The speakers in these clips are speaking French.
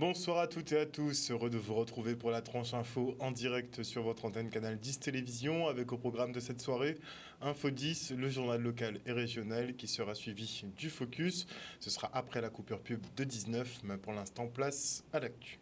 Bonsoir à toutes et à tous, heureux de vous retrouver pour la tranche info en direct sur votre antenne Canal 10 Télévision avec au programme de cette soirée Info 10, le journal local et régional qui sera suivi du Focus. Ce sera après la coupure pub de 19, mais pour l'instant place à l'actu.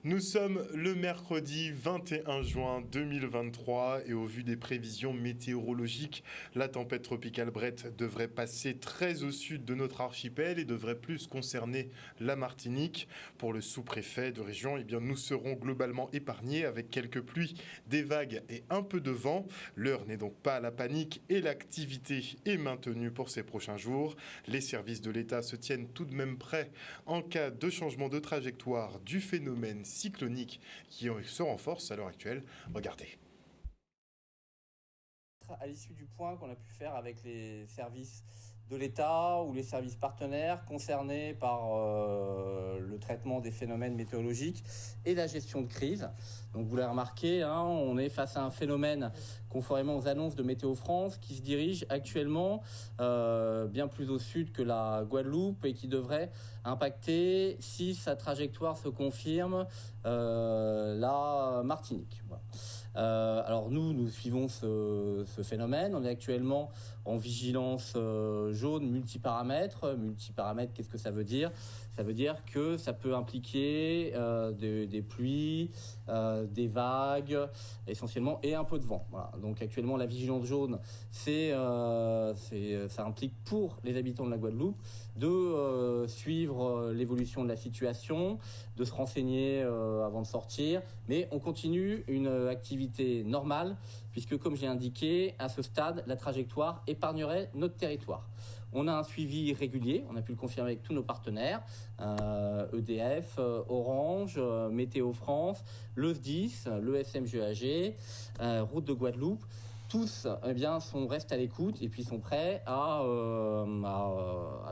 Nous sommes le mercredi 21 juin 2023 et au vu des prévisions météorologiques, la tempête tropicale Brett devrait passer très au sud de notre archipel et devrait plus concerner la Martinique. Pour le sous-préfet de région, nous serons globalement épargnés avec quelques pluies, des vagues et un peu de vent. L'heure n'est donc pas à la panique et l'activité est maintenue pour ces prochains jours. Les services de l'État se tiennent tout de même prêts en cas de changement de trajectoire du phénomène cyclonique qui se renforce à l'heure actuelle. Regardez. À l'issue du point qu'on a pu faire avec les services de l'État ou les services partenaires concernés par le traitement des phénomènes météorologiques et la gestion de crise. Donc vous l'avez remarqué, on est face à un phénomène conformément aux annonces de Météo France qui se dirige actuellement bien plus au sud que la Guadeloupe et qui devrait impacter, si sa trajectoire se confirme, la Martinique. Voilà. Alors nous suivons ce phénomène. On est actuellement en vigilance jaune multiparamètres. Multiparamètres, qu'est-ce que ça veut dire ? Ça veut dire que ça peut impliquer des pluies, des vagues, essentiellement, et un peu de vent. Voilà. Donc actuellement, la vigilance jaune, ça implique pour les habitants de la Guadeloupe de suivre l'évolution de la situation, de se renseigner avant de sortir. Mais on continue une activité normale, puisque comme j'ai indiqué, à ce stade, la trajectoire épargnerait notre territoire. On a un suivi régulier, on a pu le confirmer avec tous nos partenaires, EDF, Orange, Météo France, le SDIS, le SMGAG, Route de Guadeloupe. Tous restent à l'écoute et puis sont prêts à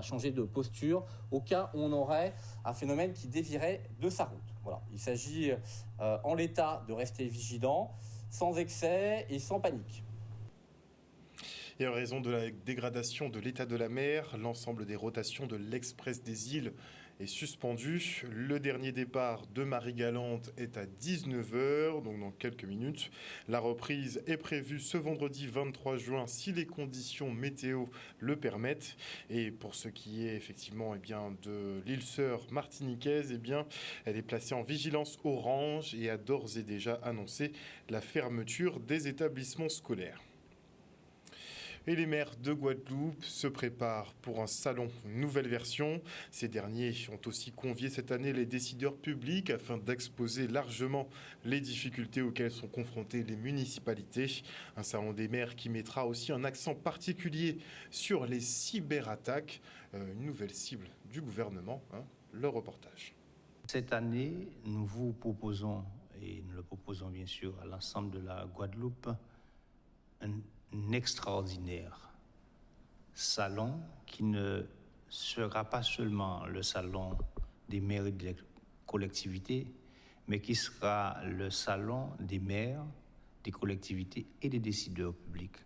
changer de posture au cas où on aurait un phénomène qui dévierait de sa route. Voilà. Il s'agit en l'état de rester vigilant, sans excès et sans panique. Et en raison de la dégradation de l'état de la mer, l'ensemble des rotations de l'Express des îles est suspendu. Le dernier départ de Marie-Galante est à 19h, donc dans quelques minutes. La reprise est prévue ce vendredi 23 juin si les conditions météo le permettent. Et pour ce qui est effectivement de l'île Sœur martiniquaise, elle est placée en vigilance orange et a d'ores et déjà annoncé la fermeture des établissements scolaires. Et les maires de Guadeloupe se préparent pour un salon nouvelle version. Ces derniers ont aussi convié cette année les décideurs publics afin d'exposer largement les difficultés auxquelles sont confrontées les municipalités. Un salon des maires qui mettra aussi un accent particulier sur les cyberattaques, une nouvelle cible du gouvernement. Le reportage. Cette année, nous vous proposons, et nous le proposons bien sûr à l'ensemble de la Guadeloupe, un extraordinaire salon qui ne sera pas seulement le salon des maires et des collectivités, mais qui sera le salon des maires, des collectivités et des décideurs publics,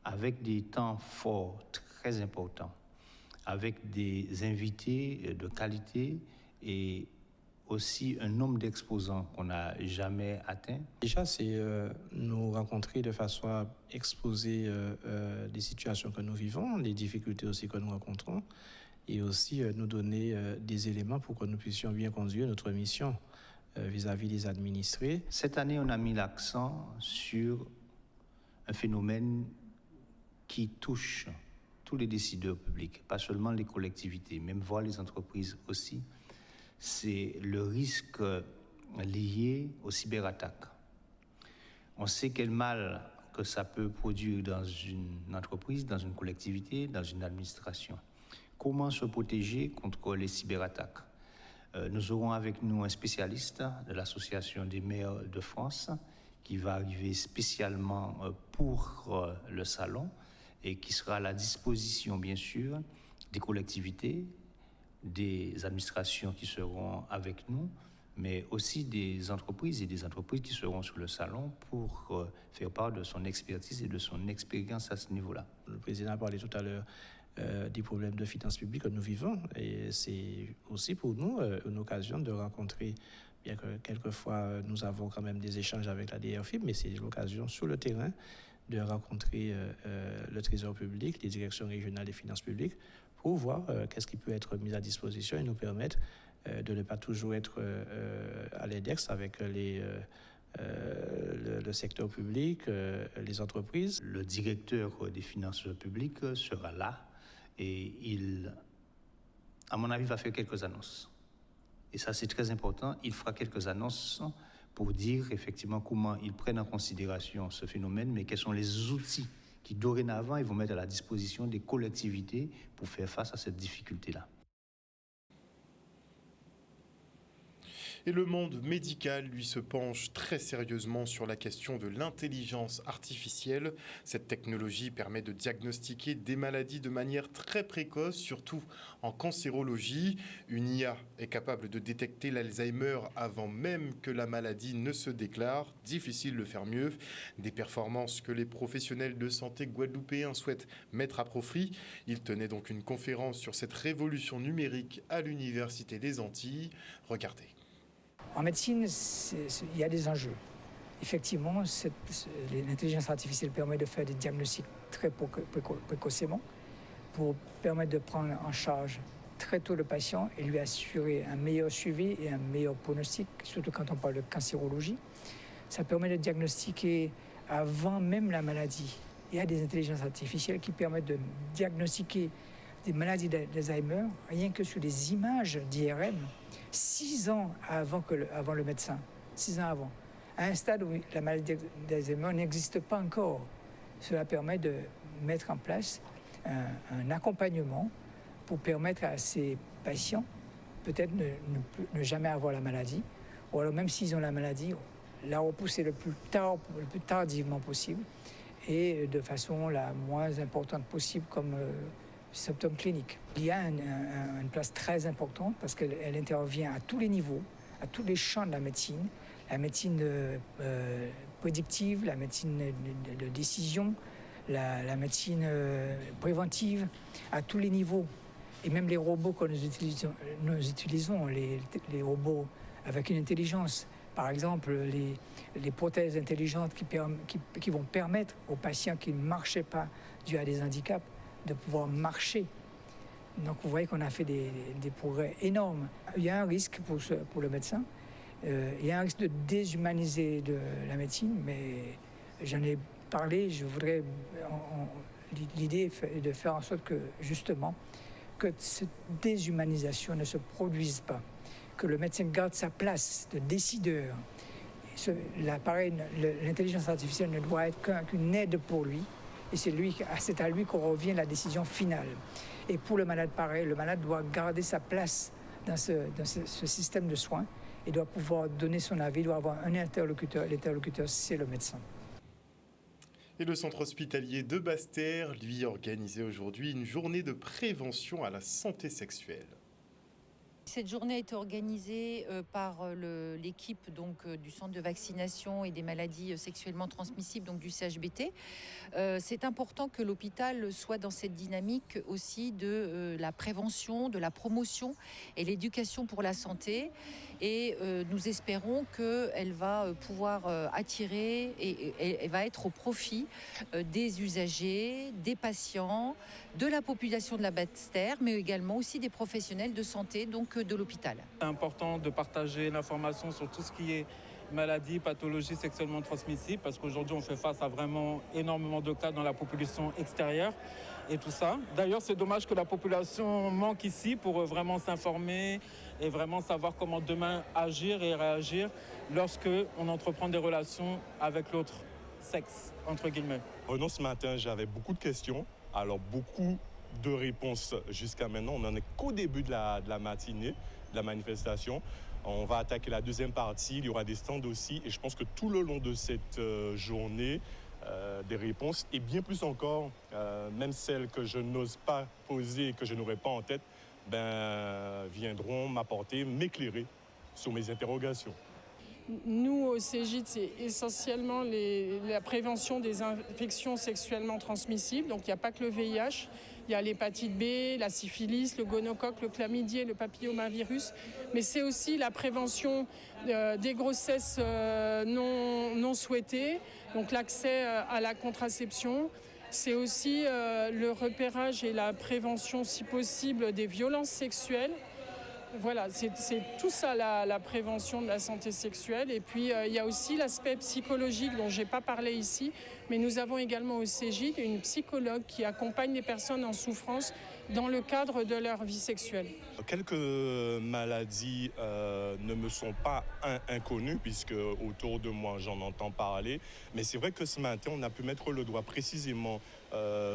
avec des temps forts très importants, avec des invités de qualité et aussi un nombre d'exposants qu'on n'a jamais atteint. Déjà, c'est nous rencontrer de façon à exposer des situations que nous vivons, les difficultés aussi que nous rencontrons, et aussi nous donner des éléments pour que nous puissions bien conduire notre mission vis-à-vis des administrés. Cette année, on a mis l'accent sur un phénomène qui touche tous les décideurs publics, pas seulement les collectivités, même voire les entreprises aussi. C'est le risque lié aux cyberattaques. On sait quel mal que ça peut produire dans une entreprise, dans une collectivité, dans une administration. Comment se protéger contre les cyberattaques ? Nous aurons avec nous un spécialiste de l'Association des maires de France qui va arriver spécialement pour le salon et qui sera à la disposition, bien sûr, des collectivités, des administrations qui seront avec nous, mais aussi des entreprises qui seront sur le salon pour faire part de son expertise et de son expérience à ce niveau-là. Le président a parlé tout à l'heure des problèmes de finances publiques que nous vivons, et c'est aussi pour nous une occasion de rencontrer, bien que quelquefois nous avons quand même des échanges avec la DRFIP, mais c'est l'occasion sur le terrain de rencontrer le Trésor public, les directions régionales des finances publiques, pour voir qu'est-ce qui peut être mis à disposition et nous permettre de ne pas toujours être à l'index avec le secteur public, les entreprises. Le directeur des finances publiques sera là et il, à mon avis, va faire quelques annonces. Et ça, c'est très important. Il fera quelques annonces pour dire effectivement comment ils prennent en considération ce phénomène, mais quels sont les outils qui, dorénavant, ils vont mettre à la disposition des collectivités pour faire face à cette difficulté-là. Et le monde médical, lui, se penche très sérieusement sur la question de l'intelligence artificielle. Cette technologie permet de diagnostiquer des maladies de manière très précoce, surtout en cancérologie. Une IA est capable de détecter l'Alzheimer avant même que la maladie ne se déclare. Difficile de faire mieux. Des performances que les professionnels de santé guadeloupéens souhaitent mettre à profit. Il tenait donc une conférence sur cette révolution numérique à l'Université des Antilles. Regardez. En médecine, il y a des enjeux. Effectivement, l'intelligence artificielle permet de faire des diagnostics très précocement pour permettre de prendre en charge très tôt le patient et lui assurer un meilleur suivi et un meilleur pronostic, surtout quand on parle de cancérologie. Ça permet de diagnostiquer avant même la maladie. Il y a des intelligences artificielles qui permettent de diagnostiquer des maladies d'Alzheimer rien que sur des images d'IRM 6 ans avant le médecin, 6 ans avant, à un stade où la maladie d'Alzheimer n'existe pas encore. Cela permet de mettre en place un accompagnement pour permettre à ces patients peut-être ne jamais avoir la maladie, ou alors même s'ils ont la maladie, la repousser le plus tardivement possible et de façon la moins importante possible comme symptômes cliniques. Il y a une place très importante parce qu'elle intervient à tous les niveaux, à tous les champs de la médecine prédictive, la médecine de décision, la médecine préventive, à tous les niveaux. Et même les robots que nous utilisons les robots avec une intelligence. Par exemple, les prothèses intelligentes qui vont permettre aux patients qui ne marchaient pas dû à des handicaps de pouvoir marcher. Donc vous voyez qu'on a fait des progrès énormes. Il y a un risque pour le médecin, il y a un risque de déshumaniser la médecine, mais j'en ai parlé, je voudrais... L'idée est de faire en sorte que, justement, que cette déshumanisation ne se produise pas, que le médecin garde sa place de décideur. L'intelligence artificielle ne doit être qu'une aide pour lui, et c'est à lui qu'on revient la décision finale. Et pour le malade, pareil, le malade doit garder sa place dans ce système de soins et doit pouvoir donner son avis, doit avoir un interlocuteur. L'interlocuteur, c'est le médecin. Et le centre hospitalier de Basse-Terre, lui, organisait aujourd'hui une journée de prévention à la santé sexuelle. Cette journée a été organisée par l'équipe du centre de vaccination et des maladies sexuellement transmissibles, donc du CHBT. C'est important que l'hôpital soit dans cette dynamique aussi de la prévention, de la promotion et l'éducation pour la santé. Et nous espérons qu'elle va pouvoir attirer et va être au profit des usagers, des patients, de la population de la Basse-Terre, mais également aussi des professionnels de santé, donc de l'hôpital. C'est important de partager l'information sur tout ce qui est maladies, pathologies sexuellement transmissibles, parce qu'aujourd'hui on fait face à vraiment énormément de cas dans la population extérieure et tout ça. D'ailleurs, c'est dommage que la population manque ici pour vraiment s'informer et vraiment savoir comment demain agir et réagir lorsque on entreprend des relations avec l'autre sexe, entre guillemets. Renaud, ce matin, j'avais beaucoup de questions, alors beaucoup de réponses jusqu'à maintenant. On n'en est qu'au début de la matinée, de la manifestation. On va attaquer la deuxième partie, il y aura des stands aussi, et je pense que tout le long de cette journée, des réponses, et bien plus encore, même celles que je n'ose pas poser et que je n'aurai pas en tête, viendront m'apporter, m'éclairer sur mes interrogations. Nous, au CEGID, c'est essentiellement la prévention des infections sexuellement transmissibles. Donc, il n'y a pas que le VIH. Il y a l'hépatite B, la syphilis, le gonocoque, le chlamydia, le papillomavirus. Mais c'est aussi la prévention des grossesses non souhaitées, donc l'accès à la contraception. C'est aussi le repérage et la prévention, si possible, des violences sexuelles. Voilà, c'est tout ça la prévention de la santé sexuelle. Et puis, il y a aussi l'aspect psychologique dont je n'ai pas parlé ici. Mais nous avons également au CEGID une psychologue qui accompagne les personnes en souffrance dans le cadre de leur vie sexuelle. Quelques maladies ne me sont pas inconnues, puisque autour de moi, j'en entends parler. Mais c'est vrai que ce matin, on a pu mettre le doigt précisément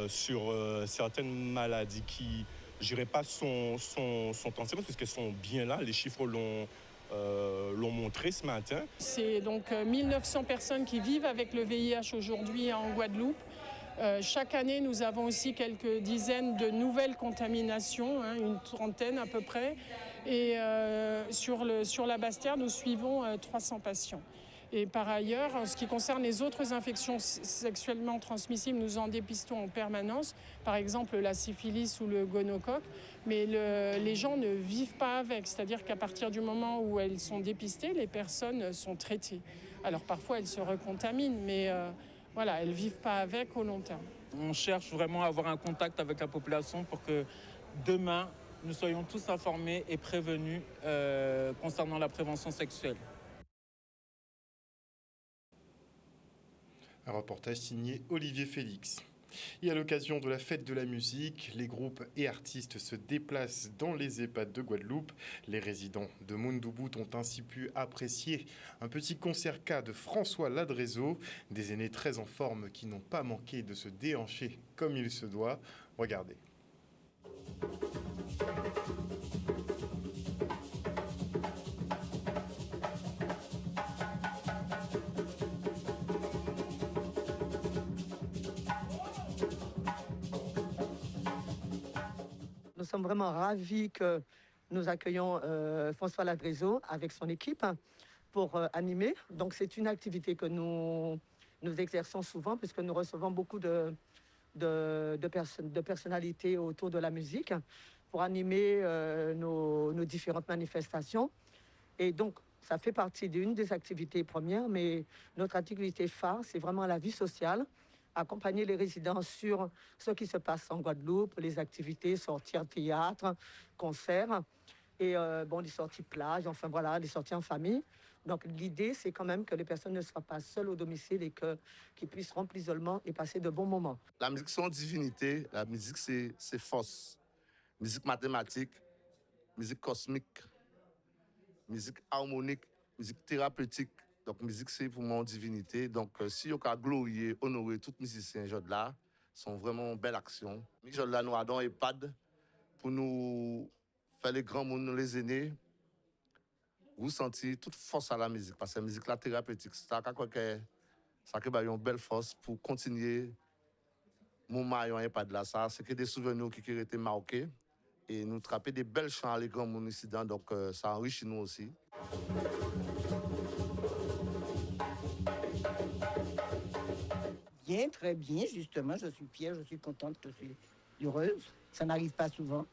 sur certaines maladies qui, je dirais pas, sont anciennes, parce qu'elles sont bien là. Les chiffres l'ont montré ce matin. C'est donc 1900 personnes qui vivent avec le VIH aujourd'hui en Guadeloupe. Chaque année, nous avons aussi quelques dizaines de nouvelles contaminations, une trentaine à peu près. Et sur la Basse-Terre, nous suivons 300 patients. Et par ailleurs, en ce qui concerne les autres infections sexuellement transmissibles, nous en dépistons en permanence, par exemple la syphilis ou le gonocoque, mais les gens ne vivent pas avec, c'est-à-dire qu'à partir du moment où elles sont dépistées, les personnes sont traitées. Alors parfois elles se recontaminent, mais voilà, elles ne vivent pas avec au long terme. On cherche vraiment à avoir un contact avec la population pour que demain, nous soyons tous informés et prévenus concernant la prévention sexuelle. Un reportage signé Olivier Félix. Et à l'occasion de la fête de la musique, les groupes et artistes se déplacent dans les EHPAD de Guadeloupe. Les résidents de Moundoubout ont ainsi pu apprécier un petit concert K de François Ladrézeau, des aînés très en forme qui n'ont pas manqué de se déhancher comme il se doit. Regardez. Nous sommes vraiment ravis que nous accueillons François Ladrézeau avec son équipe pour animer. Donc c'est une activité que nous exerçons souvent puisque nous recevons beaucoup de personnalités autour de la musique pour animer nos différentes manifestations. Et donc ça fait partie d'une des activités premières, mais notre activité phare, c'est vraiment la vie sociale. Accompagner les résidents sur ce qui se passe en Guadeloupe, les activités, sortir théâtre, concerts, et les sorties plage, enfin voilà, les sorties en famille. Donc l'idée, c'est quand même que les personnes ne soient pas seules au domicile et qu'ils puissent rompre l'isolement et passer de bons moments. La musique, c'est une divinité, la musique, c'est force. Musique mathématique, musique cosmique, musique harmonique, musique thérapeutique. Donc, la musique, c'est pour moi une divinité. Donc, si on a glorifié, honoré tous les musiciens là, sont vraiment une belle action. Nous là, nous avons EHPAD pour nous faire les grands mondes, les aînés, ressentir toute force à la musique. Parce que la musique, la thérapeutique, ça a une belle force pour continuer mon maillon EHPAD là. Ça, c'est que des souvenirs qui ont été marqués. Et nous attraper des belles chants à les grands mondes ici. Donc, ça enrichit nous aussi. Bien, très bien, justement. Je suis fière, je suis contente, je suis heureuse. Ça n'arrive pas souvent.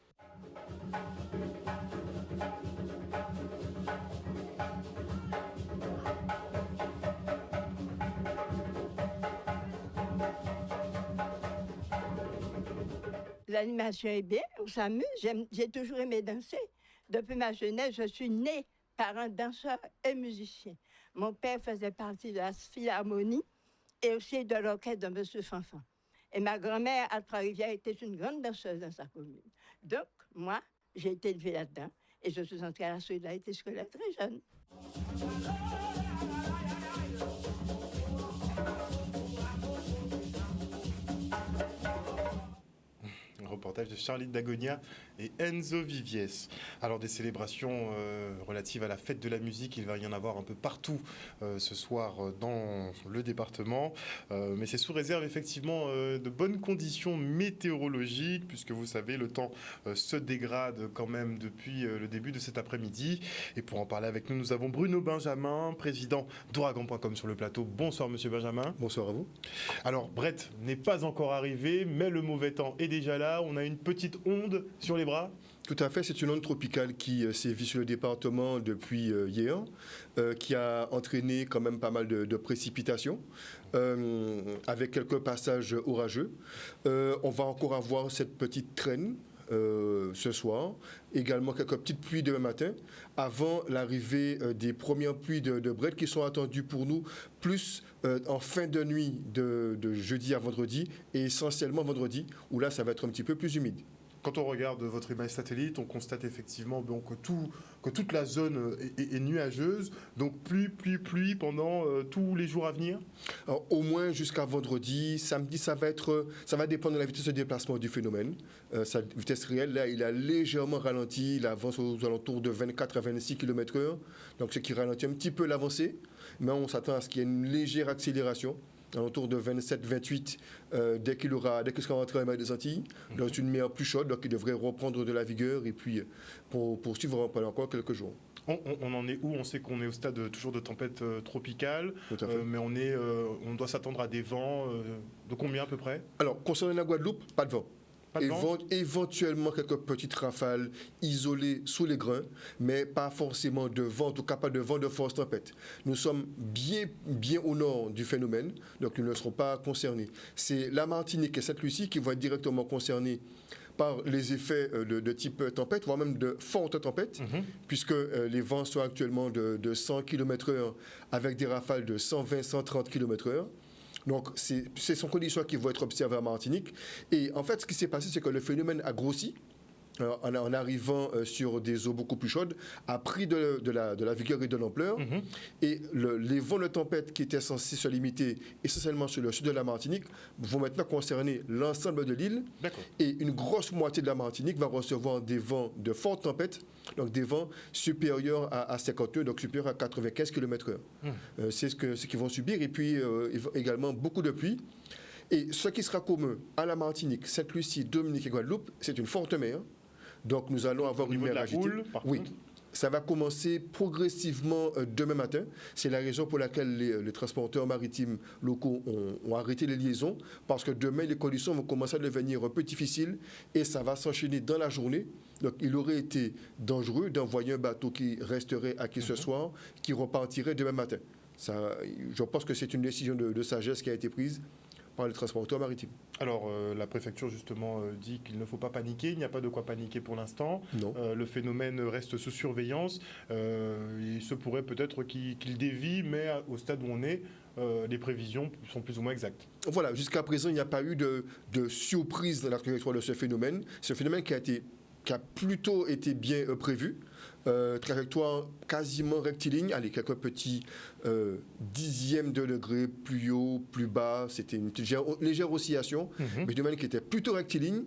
L'animation est bien, on s'amuse. J'ai toujours aimé danser. Depuis ma jeunesse, je suis née par un danseur et musicien. Mon père faisait partie de la Philharmonie et aussi de l'orchestre de M. Fanfan. Et ma grand-mère, à Trois-Rivières, était une grande danseuse dans sa commune. Donc, moi, j'ai été élevée là-dedans et je suis entrée à la solidarité scolaire très jeune. Un reportage de Charlie Dagonia et Enzo Viviès. Alors des célébrations relatives à la fête de la musique, il va y en avoir un peu partout ce soir dans le département. Mais c'est sous réserve effectivement de bonnes conditions météorologiques, puisque vous savez, le temps se dégrade quand même depuis le début de cet après-midi. Et pour en parler avec nous, nous avons Bruno Benjamin, président d'Ouragan.com sur le plateau. Bonsoir Monsieur Benjamin. Bonsoir à vous. Alors Brett n'est pas encore arrivé, mais le mauvais temps est déjà là. On a une petite onde sur les bras. Tout à fait, c'est une onde tropicale qui sévit sur le département depuis hier, qui a entraîné quand même pas mal de précipitations, avec quelques passages orageux. On va encore avoir cette petite traîne ce soir, également quelques petites pluies demain matin, avant l'arrivée des premières pluies de Brett qui sont attendues pour nous, plus en fin de nuit de jeudi à vendredi, et essentiellement vendredi, où là ça va être un petit peu plus humide. Quand on regarde votre image satellite, on constate effectivement que toute la zone est nuageuse, donc pluie pendant tous les jours à venir. Alors, au moins jusqu'à vendredi. Samedi, ça va dépendre de la vitesse de déplacement du phénomène. Sa vitesse réelle, là, il a légèrement ralenti. Il avance aux alentours de 24 à 26 km/h, donc ce qui ralentit un petit peu l'avancée. Mais on s'attend à ce qu'il y ait une légère accélération, autour de 27-28 dès qu'il sera rentré en mer des Antilles. Donc une mer plus chaude, donc il devrait reprendre de la vigueur et puis poursuivre pendant encore quelques jours. On en est où? On sait qu'on est au stade toujours de tempête tropicale, mais on doit s'attendre à des vents de combien à peu près? Alors, concernant la Guadeloupe, pas de vent. Éventuellement quelques petites rafales isolées sous les grains, mais pas forcément de vent, en tout cas pas de vent de force tempête. Nous sommes bien au nord du phénomène, donc nous ne serons pas concernés. C'est la Martinique et Sainte-Lucie qui vont être directement concernés par les effets de type tempête, voire même de fortes tempêtes, puisque les vents sont actuellement de 100 km/h avec des rafales de 120-130 km/h. Donc, ce sont conditions qui vont être observées en Martinique. Et en fait, ce qui s'est passé, c'est que le phénomène a grossi. En arrivant sur des eaux beaucoup plus chaudes, a pris de la vigueur et de l'ampleur. Et les vents de tempête qui étaient censés se limiter essentiellement sur le sud de la Martinique vont maintenant concerner l'ensemble de l'île. Et une grosse moitié de la Martinique va recevoir des vents de forte tempête, donc des vents supérieurs à 52, donc supérieurs à 95 km/h. C'est ce qu'ils vont subir. Et puis également beaucoup de pluie. Et ce qui sera commun à la Martinique, Sainte-Lucie, Dominique et Guadeloupe, c'est une forte mer. Donc nous allons avoir une mer agitée. Oui, ça va commencer progressivement demain matin. C'est la raison pour laquelle les transporteurs maritimes locaux ont arrêté les liaisons, parce que demain les conditions vont commencer à devenir un peu difficiles et ça va s'enchaîner dans la journée. Donc il aurait été dangereux d'envoyer un bateau qui resterait à quai ce soir, qui repartirait demain matin. Je pense que c'est une décision de sagesse qui a été prise par les transporteurs maritimes. Alors, la préfecture, justement, dit qu'il ne faut pas paniquer. Il n'y a pas de quoi paniquer pour l'instant. Le phénomène reste sous surveillance. Il se pourrait peut-être qu'il dévie, mais au stade où on est, les prévisions sont plus ou moins exactes. Voilà, jusqu'à présent, il n'y a pas eu de surprise dans la trajectoire de ce phénomène. C'est un phénomène qui a plutôt été bien prévu. Trajectoire quasiment rectiligne, allez, quelques petits dixièmes de degré plus haut, plus bas, c'était une légère oscillation, mais de manière qui était plutôt rectiligne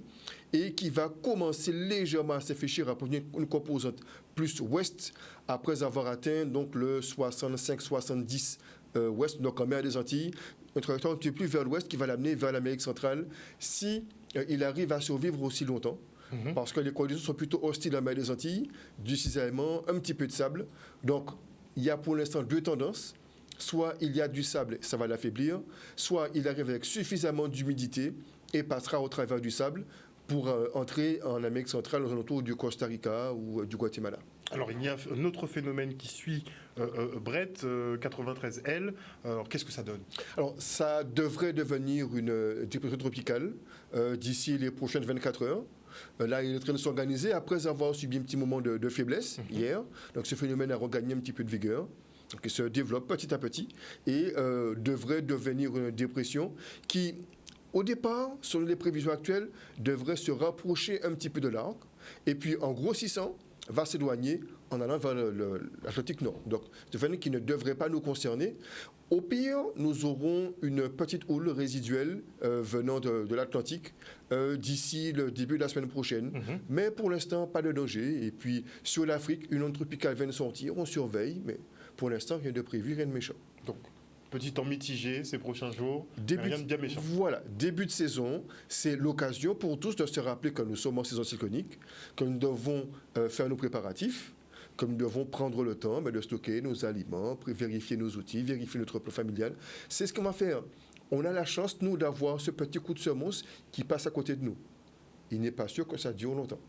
et qui va commencer légèrement à s'afficher, à produire une composante plus ouest, après avoir atteint donc le 65-70 ouest, donc en mer des Antilles, une trajectoire un petit peu plus vers l'ouest qui va l'amener vers l'Amérique centrale, si il arrive à survivre aussi longtemps. Parce que les conditions sont plutôt hostiles en mer des Antilles, du cisaillement, un petit peu de sable. Donc, il y a pour l'instant deux tendances. Soit il y a du sable, ça va l'affaiblir, soit il arrive avec suffisamment d'humidité et passera au travers du sable pour entrer en Amérique centrale, aux alentours du Costa Rica ou du Guatemala. Alors, il y a un autre phénomène qui suit Brett, 93L. Alors, qu'est-ce que ça donne? Alors, ça devrait devenir une dépression tropicale d'ici les prochaines 24 heures. Là, il est en train de s'organiser après avoir subi un petit moment de faiblesse hier. Donc, ce phénomène a regagné un petit peu de vigueur. Donc, il se développe petit à petit et devrait devenir une dépression qui, au départ, selon les prévisions actuelles, devrait se rapprocher un petit peu de l'arc. Et puis, en grossissant, va s'éloigner en allant vers l'Atlantique Nord. Donc, c'est un phénomène qui ne devrait pas nous concerner. Au pire, nous aurons une petite houle résiduelle venant de l'Atlantique d'ici le début de la semaine prochaine. Mais pour l'instant, pas de danger. Et puis, sur l'Afrique, une onde tropicale vient de sortir, on surveille, mais pour l'instant, rien de prévu, rien de méchant. Donc, petit temps mitigé ces prochains jours, rien de bien méchant. Voilà, début de saison, c'est l'occasion pour tous de se rappeler que nous sommes en saison cyclonique, que nous devons faire nos préparatifs, que nous devons prendre le temps de stocker nos aliments, vérifier nos outils, vérifier notre plan familial. C'est ce qu'on va faire. On a la chance, nous, d'avoir ce petit coup de semonce qui passe à côté de nous. Il n'est pas sûr que ça dure longtemps.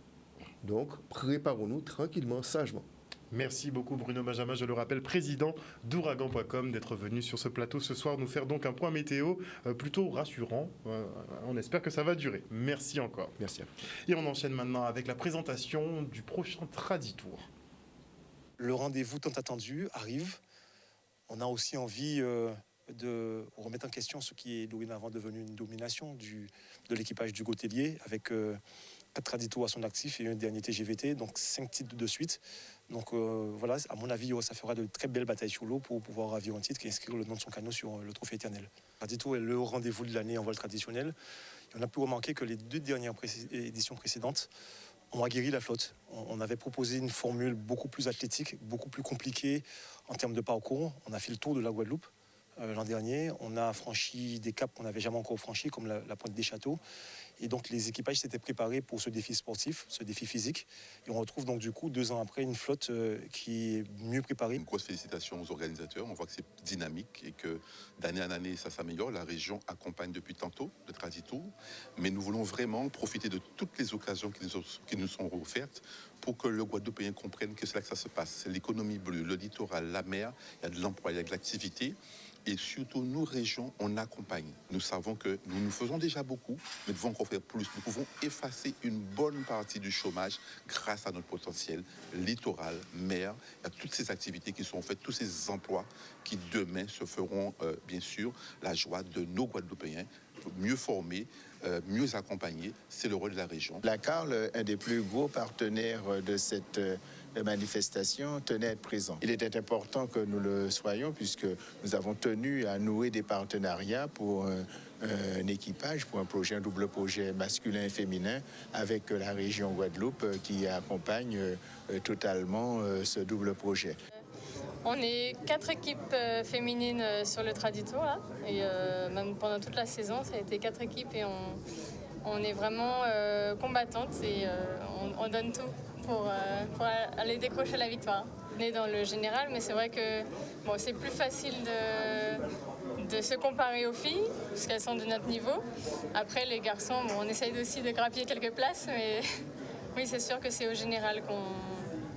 Donc, préparons-nous tranquillement, sagement. Merci beaucoup Bruno Benjamin, je le rappelle, président d'ouragan.com, d'être venu sur ce plateau ce soir nous faire donc un point météo plutôt rassurant. On espère que ça va durer. Merci encore. Merci. Et on enchaîne maintenant avec la présentation du prochain Traditour. Le rendez-vous tant attendu arrive. On a aussi envie de remettre en question ce qui est dorénavant devenu une domination de l'équipage du Gautelier avec 4 Traditours à son actif et un dernier TGVT, donc 5 titres de suite. Donc voilà, à mon avis, ça fera de très belles batailles sur l'eau pour pouvoir ravir un titre et inscrire le nom de son canot sur le trophée éternel. Traditour est le rendez-vous de l'année en vol traditionnel. Et on a pu remarquer que les 2 dernières éditions précédentes ont aguerri la flotte. On avait proposé une formule beaucoup plus athlétique, beaucoup plus compliquée en termes de parcours. On a fait le tour de la Guadeloupe l'an dernier. On a franchi des caps qu'on n'avait jamais encore franchis, comme la pointe des Châteaux. Et donc les équipages s'étaient préparés pour ce défi sportif, ce défi physique. Et on retrouve donc du coup 2 ans après une flotte qui est mieux préparée. Une grosse félicitation aux organisateurs. On voit que c'est dynamique et que d'année en année ça s'améliore. La région accompagne depuis tantôt le Traditour. Mais nous voulons vraiment profiter de toutes les occasions qui nous sont offertes pour que le Guadeloupéen comprenne que c'est là que ça se passe. C'est l'économie bleue, le littoral, la mer, il y a de l'emploi, il y a de l'activité. Et surtout, nous, régions, on accompagne. Nous savons que nous faisons déjà beaucoup, mais nous devons encore faire plus. Nous pouvons effacer une bonne partie du chômage grâce à notre potentiel littoral, mer, à toutes ces activités qui sont faites, tous ces emplois qui demain se feront, bien sûr, la joie de nos Guadeloupéens, mieux formés, mieux accompagnés. C'est le rôle de la région. La CARL, un des plus gros partenaires de cette manifestation, tenait à être présent. Il était important que nous le soyons puisque nous avons tenu à nouer des partenariats pour un équipage, pour un double projet masculin et féminin avec la région Guadeloupe qui accompagne totalement ce double projet. On est 4 équipes féminines sur le Traditour là, et même pendant toute la saison, ça a été 4 équipes et on est vraiment combattantes et on donne tout pour aller décrocher la victoire. On est dans le général, mais c'est vrai que bon, c'est plus facile de se comparer aux filles, parce qu'elles sont de notre niveau. Après, les garçons, bon, on essaye aussi de grappiller quelques places, mais oui, c'est sûr que c'est au général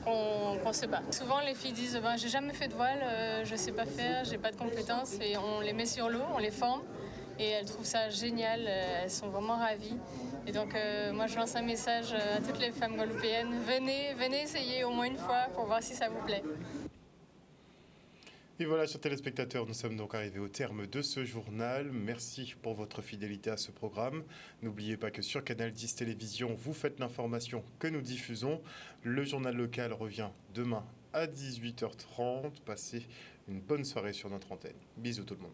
qu'on se bat. Souvent, les filles disent j'ai jamais fait de voile, je sais pas faire, j'ai pas de compétences, et on les met sur l'eau, on les forme, et elles trouvent ça génial, elles sont vraiment ravies. Et donc, moi, je lance un message à toutes les femmes guadeloupéennes. Venez essayer au moins une fois pour voir si ça vous plaît. Et voilà, chers téléspectateurs, nous sommes donc arrivés au terme de ce journal. Merci pour votre fidélité à ce programme. N'oubliez pas que sur Canal 10 Télévision, vous faites l'information que nous diffusons. Le journal local revient demain à 18h30. Passez une bonne soirée sur notre antenne. Bisous tout le monde.